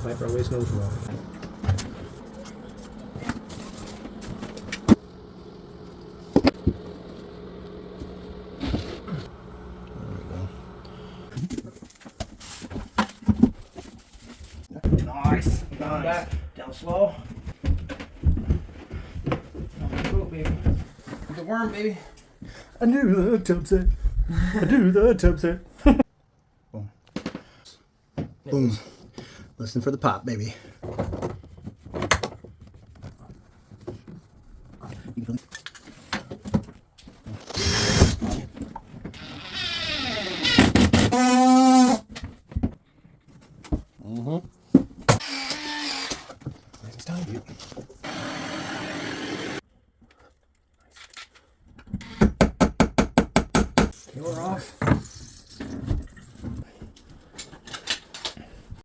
Viper always knows well. Nice. Down back. Down slow. Go, baby. The worm, baby. I do the tub set. I do the tub set. Boom. Boom. Listen for the pop, baby. Mm-hmm. Nice and tight.